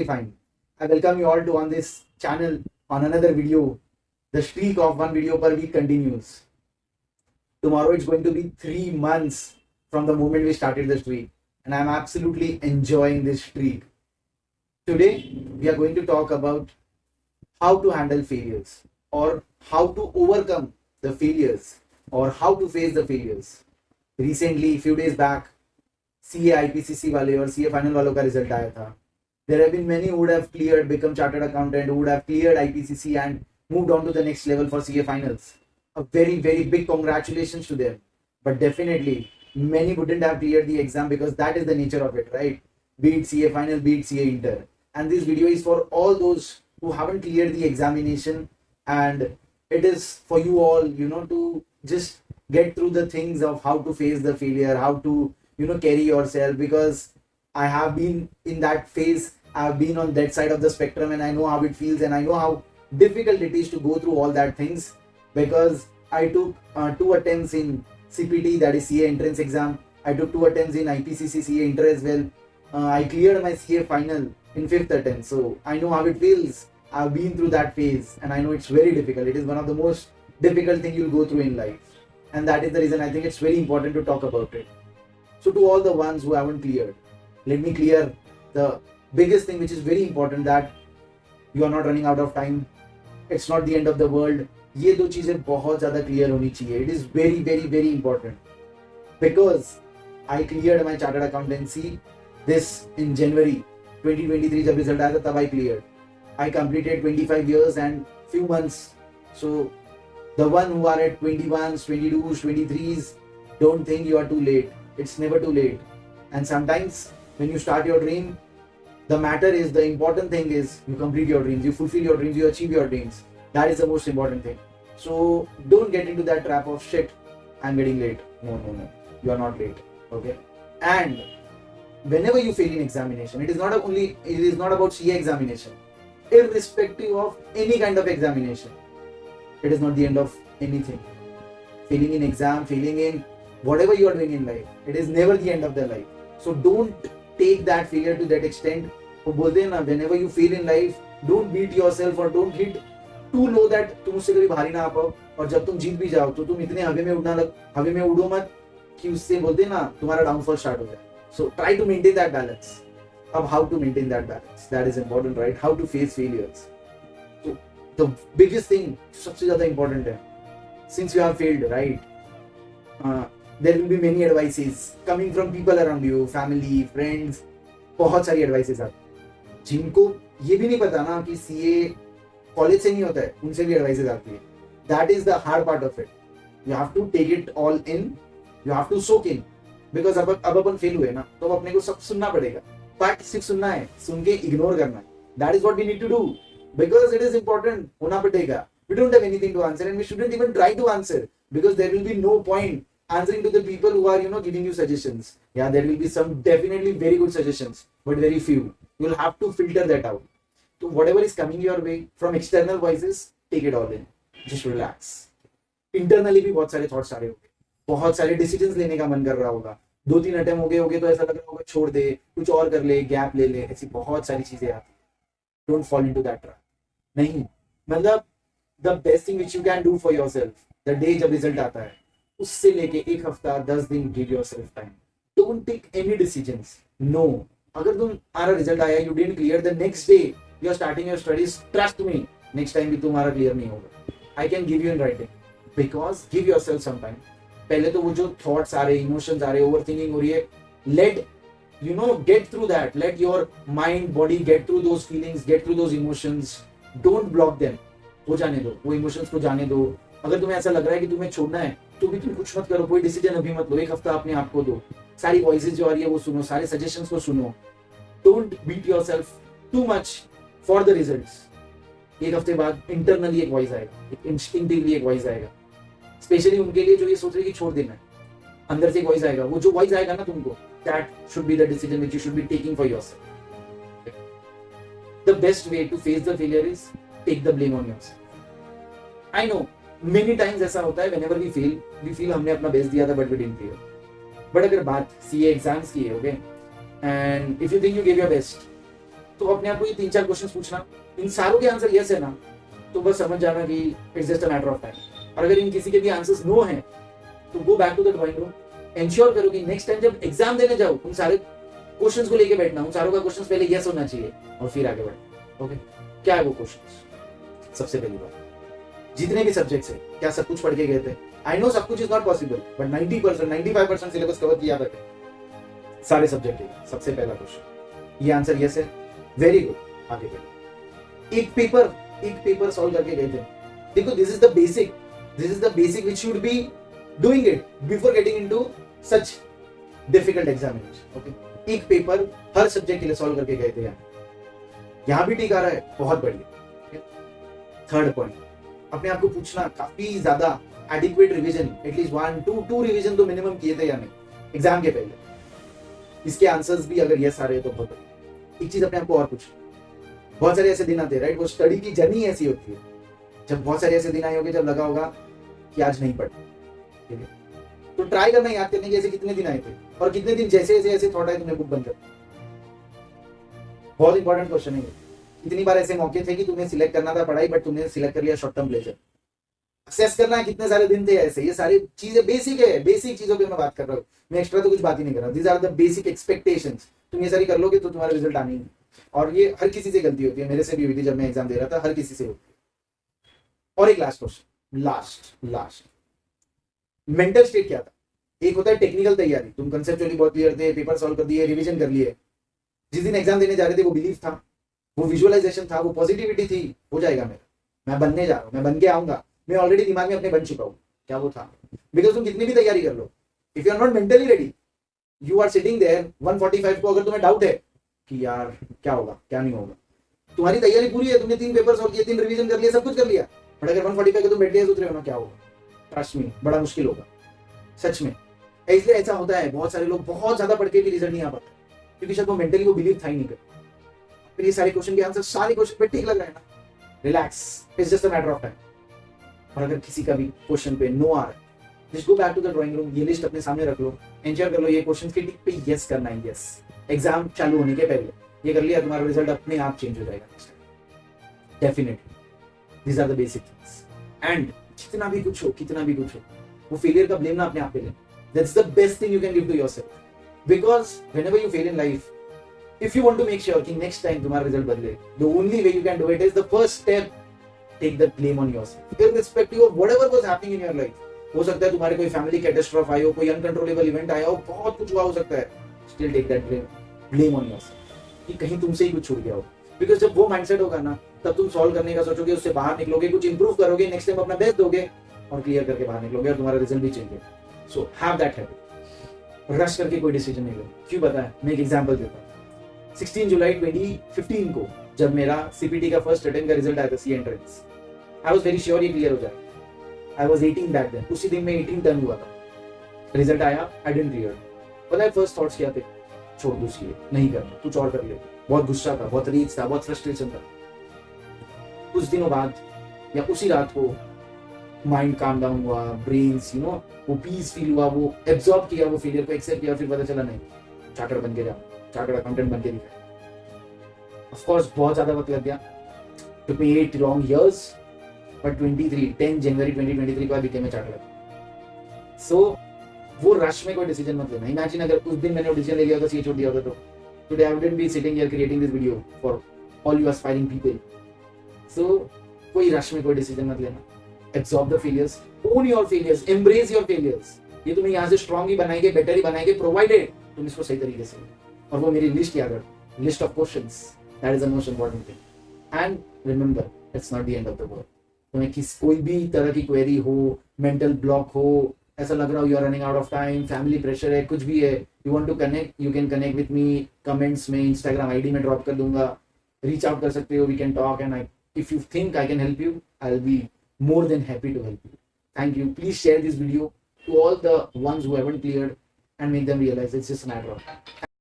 Fine. I welcome you all to on this channel on another video. The streak of one video per week continues. Tomorrow it's going to be 3 months from the moment we started the streak, and I'm absolutely enjoying this streak. Today we are going to talk about how to handle failures, or how to overcome the failures, or how to face the failures. Recently, few days back, CA IPCC वाले और CA final वालों का result आया था. There have been many who would have cleared, become chartered accountant, who would have cleared IPCC and moved on to the next level for CA finals. A very, very big congratulations to them. But definitely, many wouldn't have cleared the exam because that is the nature of it, right? Be it CA final, be it CA inter. And this video is for all those who haven't cleared the examination, and it is for you all, to just get through the things of how to face the failure, how to, carry yourself, because I have been in that phase. I've been on that side of the spectrum, and I know how it feels, and I know how difficult it is to go through all that things, because I took 2 attempts in CPT, that is CA entrance exam. I took 2 attempts in IPCC CA inter as well. I cleared my CA final in 5th attempt, so I know how it feels. I've been through that phase, and I know it's very difficult. It is one of the most difficult things you'll go through in life, and that is the reason I think it's very important to talk about it. So to all the ones who haven't cleared, let me clear the biggest thing, which is very important, that you are not running out of time. It's not the end of the world. ये दो चीजें बहुत ज़्यादा clear होनी चाहिए. It is very, very, very important, because I cleared my chartered accountancy this in January 2023. जब result आया था तब I cleared. I completed 25 years and few months. So the one who are at 21s, 22s, 23s, don't think you are too late. It's never too late. And sometimes when you start your dream, the important thing is you complete your dreams, you fulfill your dreams, you achieve your dreams. That is the most important thing. So don't get into that trap of shit, I'm getting late. No. You are not late. Okay? And whenever you fail in examination, it is not about CA examination. Irrespective of any kind of examination, it is not the end of anything. Failing in exam, failing in whatever you are doing in life, it is never the end of the life. So don't take that failure to that extent. वो बोलते हैं ना, whenever you fail in life, don't beat yourself or don't hit too low that तुम उससे कभी भारी ना आ पाओ, और जब तुम जीत भी जाओ तो तुम इतने हवे में उड़ो मत कि उससे बोलते हैं ना तुम्हारा डाउनफॉल स्टार्ट हो जाए. So try to maintain that balance. अब how to maintain that balance, that is important, right? How to face failures. So the biggest thing, सबसे ज़्यादा important है, since you have failed, right? There will be many advices coming from people around you, family, friends. बहुत सारी advices आती, जिनको ये भी नहीं पता ना कि CA कॉलेज से नहीं होता है, उनसे भी advices आती है. That is the hard part of it. You have to take it all in. You have to soak in. Because अब अपन फेल हुए ना, तो अपने को सब सुनना पड़ेगा. But सिर्फ सुनना है, सुन के इग्नोर करना है. That is what we need to do. Because it is important. होना पड़ेगा. We don't have anything to answer, and we shouldn't even try to answer, because there will be no point answering to the people who are giving you suggestions. Yeah, there will be some definitely very good suggestions, but very few. You'll have to filter that out. So whatever is coming your way from external voices, take it all in. Just relax. Internally भी बहुत सारे thoughts आ रहे होंगे, बहुत सारे decisions लेने का मन कर रहा होगा. 2-3 अटेम्प्ट हो गए तो ऐसा लग रहा होगा छोड़ दे, कुछ और कर ले, गैप ले ले, ऐसी बहुत सारी चीजें आती. Don't fall into that trap. नहीं, मतलब the best thing which you can do for yourself, the day जब रिजल्ट आता है, उससे लेके 1 हफ्ता 10 दिन give yourself time. Don't take any decisions. No. अगर तुम्हारा रिजल्ट आया, you didn't clear, the next day you are starting your studies, trust me, next time भी तुम्हारा क्लियर नहीं होगा. I can give you in writing, because give yourself some time. पहले तो वो जो thoughts आ रहे, emotions आ रहे, overthinking हो रही है, let get through that. Let your mind, body get through those feelings, get through those emotions. Don't block them. हो जाने दो, वो emotions को जाने दो. अगर तुम्हें ऐसा लग रहा है कि तुम्हें छोड़ना है, तो भी तुम कुछ मत करो, कोई डिसीजन अभी मत लो. 1 हफ्ता अपने आप को दो, सारी वॉइसेस जो आ रही है वो सुनो, सारे सजेशंस को सुनो. Don't beat yourself too much for the results. 1 हफ्ते बाद इंटरनली एक वॉइस आएगा, एक इंस्टिंक्टिवली एक वॉइस आएगा, स्पेशली उनके लिए जो ये सोच रहे कि छोड़ देना है. अंदर से एक वॉइस आएगा, वो जो वॉइस आएगा ना तुमको, that should be the decision which you should be taking for yourself. The best way to face the failure is take the blame on yourself. I know many times ऐसा होता है, whenever we feel हमने अपना best दिया था but we didn't clear. But अगर बात CA exams की है, okay, and if you think you gave your best, तो अपने आप को ये 3-4 क्वेश्चन पूछना, इन सारों के आंसर यस है ना, तो बस समझ जाना कि it's just a matter of time. और अगर इन किसी के भी आंसर्स नो हैं तो go back to the drawing room, ensure करो कि नेक्स्ट टाइम जब एग्जाम देने जाओ उन सारे क्वेश्चंस को लेके बैठना, उन सारों का क्वेश्चंस पहले यस होना चाहिए और फिर आगे बढ़ना। ओके, क्या है वो क्वेश्चंस? सबसे पहली बात, जितने भी सब्जेक्ट्स है क्या सब कुछ पढ़ के गए थे? आई नो सब कुछ is not possible, but 90% 95% syllabus cover किया था सारे सब्जेक्ट के। सबसे पहला क्वेश्चन, ये आंसर यस है, वेरी गुड, आगे बढ़ो। एक पेपर सॉल्व करके गए थे। देखो, this is the basic which should be doing it before getting into such difficult examination. Okay, एक पेपर हर सब्जेक्ट के लिए सॉल्व करके गए थे। यहां भी ठीक आ रहा है, बहुत बढ़िया। थर्ड पॉइंट, अपने आप को पूछना, काफी ज्यादा एडिक्वेट रिवीजन, एटलीस्ट 1-2 रिवीजन तो मिनिमम किए थे या नहीं एग्जाम के पहले? इसके आंसर्स भी अगर यस आ रहे हैं तो बहुत बढ़िया। एक चीज अपने आप को और पूछना, बहुत सारे ऐसे दिन आते हैं, राइट, वो स्टडी की जर्नी ऐसी होती है, जब बहुत सारे ऐसे दिन आए होंगे जब लगा होगा कि आज नहीं पढ़, ठीक है, तो ट्राई करना याद करने के ऐसे कितने दिन आए थे और कितने दिन जैसे ऐसे थॉट आए तुमने बुक बंद कर। बहुत इंपॉर्टेंट क्वेश्चन है। कितनी बार ऐसे मौके थे कि तुम्हें सिलेक्ट करना था पढ़ाई, बट तुमने सिलेक्ट कर लिया शॉर्ट टर्म प्लेजर। असेस करना है कितने सारे दिन थे ऐसे। ये सारी चीजें बेसिक है, बेसिक चीजों पे मैं बात कर रहा हूँ, मैं एक्स्ट्रा तो कुछ बात ही नहीं कर रहा। These are the basic expectations. तुम ये सारी कर लोगे तो तुम्हारा रिजल्ट आनी है। और ये हर किसी से गलती होती है, मेरे से भी हुई थी जब मैं एग्जाम दे रहा था, हर किसी से होती है। और एक last question, last mental state क्या था? एक होता है टेक्निकल तैयारी, तुम कंसेप्चुअली बहुत क्लियर थे, पेपर सॉल्व कर दिए, रिवीजन कर लिए, जिस दिन एग्जाम देने जा रहे थे वो बिलीफ था, वो विजुअलाइजेशन था, वो पॉजिटिविटी थी, हो जाएगा मेरा, मैं बनने जा रहा हूँ, मैं बन के आऊंगा, मैं ऑलरेडी दिमाग में अपने बन चुका हूँ। क्या वो था? बिकॉज तुम कितनी भी तैयारी कर लो, if you are not mentally ready, you are sitting there 145 को, अगर तुम्हें डाउट है कि यार क्या होगा क्या नहीं होगा, तुम्हारी तैयारी पूरी है, तुमने 3 पेपर सॉल्व किए, 3 रिवीजन कर लिया, सब कुछ कर लिया, बट अगर 145 को तुम बैठ लिया सोच रहे हो ना क्या होगा, ट्रस्ट मी बड़ा मुश्किल होगा सच में। इसलिए ऐसा होता है, बहुत सारे लोग बहुत ज्यादा पढ़ के भी रिजल्ट नहीं आ पाता, क्योंकि शायद वो मेंटली वो बिलीव था ही नहीं कर। फिर ये सारे क्वेश्चन के आंसर सारे क्वेश्चन पे ठीक लग रहा है ना, relax, it's just a matter of time. और अगर किसी का भी क्वेश्चन पे नो आ रहा है, just go back to the drawing room, ये लिस्ट अपने सामने रख लो, एंश्योर कर लो ये क्वेश्चन के टिक पे यस करना है, यस। एग्जाम चालू होने के पहले ये कर लिया, तुम्हारा रिजल्ट अपने आप चेंज हो जाएगा next time, definitely. These are the basic things. And कितना भी कुछ हो, वो फेलियर का ब्लेम ना अपने आप पे लेना। That's the best thing you can give to yourself. Because whenever you fail in life, if you want to make sure कि next time तुम्हारा result बदले, the only way you can do it is the first step, take the blame on yourself. Irrespective of whatever was happening in your life. हो सकता है तुम्हारे कोई family catastrophe आया हो, कोई uncontrollable event आया हो, बहुत कुछ हुआ हो सकता है. Still take that blame on yourself. कि कहीं तुमसे ही कुछ छूट गया हो. Because जब वो mindset होगा ना, तब तुम solve करने का सोचोगे, उससे बाहर निकलोगे, कुछ improve करोगे, next time अपना best दोगे और clear करके बाहर निकलोगे और तुम्हारा result भी change होगा. So have that habit. Rush करके कोई डिसीजन नहीं लो। क्यों पता है? मैं एक एग्जांपल देता हूँ। 16 जुलाई 2015 को जब मेरा सीपीटी का फर्स्ट अटेम्प्ट का रिजल्ट आया था, C entrance, I was very sure ये क्लियर हो जाएगा। आई वाज 18 बैक देन, उसी दिन में 18 टर्न हुआ था। रिजल्ट आया, आई डिडंट क्लियर। पता है फर्स्ट थॉट्स क्या थे? छोड़ दो इसलिए, नहीं करना, कुछ और कर ले। बहुत गुस्सा था, बहुत रीच था, बहुत फ्रस्ट्रेशन था। कुछ दिनों बाद या उसी रात को माइंड काम डाउन हुआ, ब्रेन्स वो पीस फील हुआ, वो एब्जॉर्ब किया, वो फेलियर को एक्सेप्ट किया, फिर पता चला नहीं, चार्टर्ड बन के जा, चार्टर्ड अकाउंटेंट बन के दिखा। ऑफ कोर्स बहुत ज्यादा वक्त लग गया, took me 8 long years, but 10 जनवरी 2023 को बिकेम ए चार्टर्ड। सो वो रश में कोई डिसीजन मत लेना। इमेजिन अगर उस दिन मैंने डिसीजन ले लिया होता, सीए छोड़ दिया होता, तो today I wouldn't be sitting here creating this video for all you aspiring people. So कोई रश में कोई डिसीजन मत लेना। Absorb the failures, own your failures, embrace your failures. ये तुम्हें यहाँ से स्ट्रॉन्ग ही बनाएंगे, बेटर ही बनाएंगे, प्रोवाइडेड तुम इसको सही तरीके से। और वो मेरी लिस्ट याद रखो, list of questions, that is the most important thing. And remember, it's not the end of the world. तुम्हें कोई भी तरह की क्वेरी हो, मेंटल ब्लॉक हो, ऐसा लग रहा हो you are running out of time, family pressure है, कुछ भी है, you want to connect, you can connect with me. Comments में, इंस्टाग्राम आईडी में ड्रॉप कर दूंगा, रीच आउट कर सकते हो, we can talk, and if you think I can help you, I'll be more than happy to help you. Thank you. Please share this video to all the ones who haven't cleared and make them realize it's just a matter of